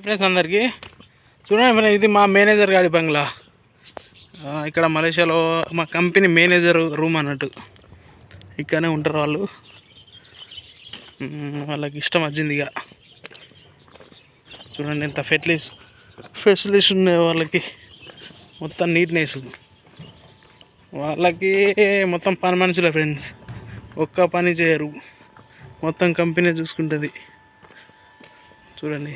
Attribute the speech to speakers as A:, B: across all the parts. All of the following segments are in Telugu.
A: ఫ్రెండ్స్ అందరికీ చూడండి ఫ్రెండ్స్, ఇది మా మేనేజర్ గాడి బంగ్లా. ఇక్కడ మలేషియాలో మా కంపెనీ మేనేజర్ రూమ్ అన్నట్టు. ఇక్కడనే ఉంటారు వాళ్ళు. వాళ్ళకి ఇష్టం వచ్చింది. ఇక చూడండి ఎంత ఫెసిలిటీస్ ఉన్నాయి వాళ్ళకి. మొత్తం నీట్నెస్. వాళ్ళకి మొత్తం పని మనుషులే ఫ్రెండ్స్. ఒక్క పని చేయరు, మొత్తం కంపెనీ చూసుకుంటుంది. చూడండి,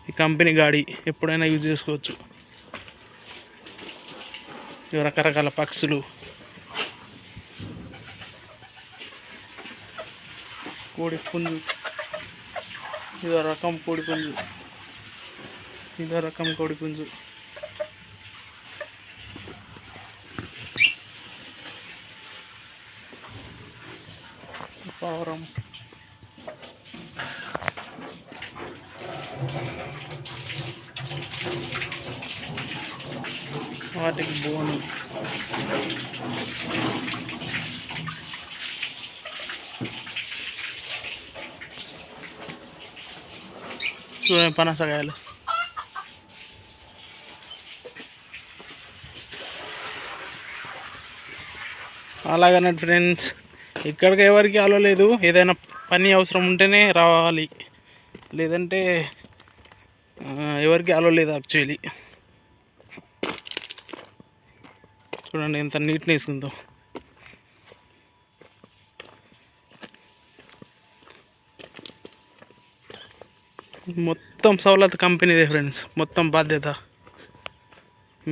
A: ఈ కంపెనీ గాడి ఎప్పుడైనా యూజ్ చేసుకోవచ్చు. ఇవి రకరకాల పక్షులు, కోడి పుంజు, ఇదో రకం కోడి పుంజు, ఇదో రకం కోడి పుంజు. పావురం, వాటికి బోను, చూడండి పనసకాయలు. అలాగనే ఫ్రెండ్స్, ఇక్కడికి ఎవరికి అలో లేదు. ఏదైనా పని అవసరం ఉంటేనే రావాలి, లేదంటే ఎవరికి అలో లేదు యాక్చువల్లీ. చూడండి ఎంత నీట్నెస్ ఉందో. మొత్తం సౌలత్ కంపెనీదే ఫ్రెండ్స్. మొత్తం బాధ్యత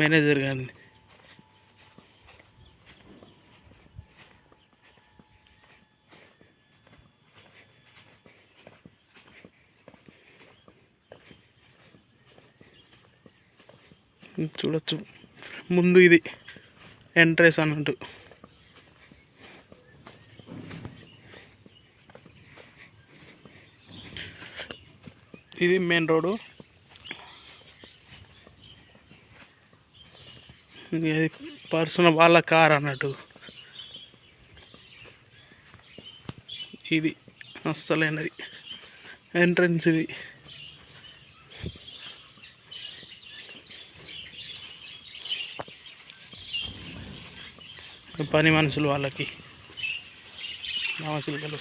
A: మేనేజర్ గారిని. చూడొచ్చు ముందు ఇది ఎంట్రెన్స్ అన్నట్టు. ఇది మెయిన్ రోడ్డు. ఇది పర్సనల్ వాళ్ళ కార్ అన్నట్టు. ఇది అస్సలైనది ఎంట్రన్స్. ఇది పని మనుషులు వాళ్ళకి నామచిలుకలు.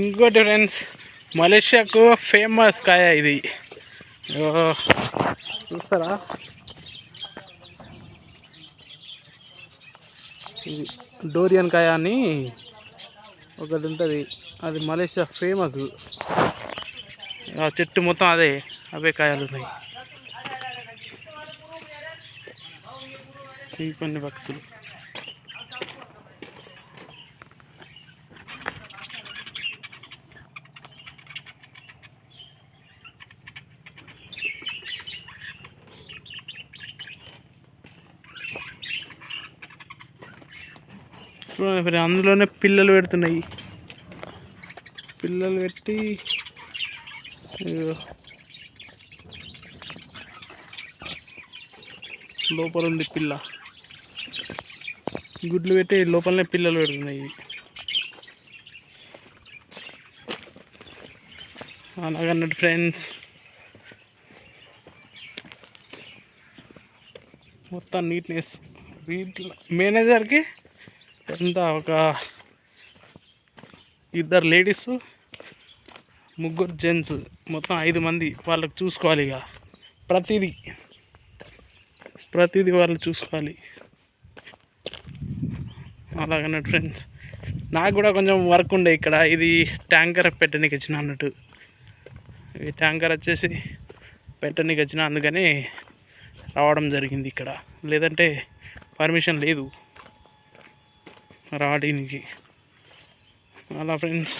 A: ఇంకోటి ఫ్రెండ్స్, మలేషియాకు ఫేమస్ కాయ ఇది. చూస్తారా, ఇది డోరియన్ కాయ అని ఒకటి ఉంటుంది. అది మలేషియా ఫేమస్. ఆ చెట్టు మొత్తం అవే కాయలు ఉన్నాయి. ఇవి కొన్ని పక్షులు. చూడండి, అందులోనే పిల్లలు పెడుతున్నాయి. పిల్లలు పెట్టి లోపల ఉంది పిల్ల. గుడ్లు పెట్టి లోపలనే పిల్లలు పెడుతున్నాయి. అలాగన్నట్టు ఫ్రెండ్స్, మొత్తం నీట్నెస్. మేనేజర్కి ఎంత ఒక 2 లేడీస్, 3 జెంట్స్, మొత్తం 5 మంది వాళ్ళకి చూసుకోవాలి. ఇక ప్రతిదీ వాళ్ళు చూసుకోవాలి. అలాగన్నట్టు ఫ్రెండ్స్, నాకు కూడా కొంచెం వర్క్ ఉండే ఇక్కడ. ఇది ట్యాంకర్ పెట్టడానికి వచ్చిన అన్నట్టు. ఈ ట్యాంకర్ వచ్చేసి పెట్టడానికి వచ్చిన, అందుకని రావడం జరిగింది ఇక్కడ. లేదంటే పర్మిషన్ లేదు రావడానికి. అలా ఫ్రెండ్స్.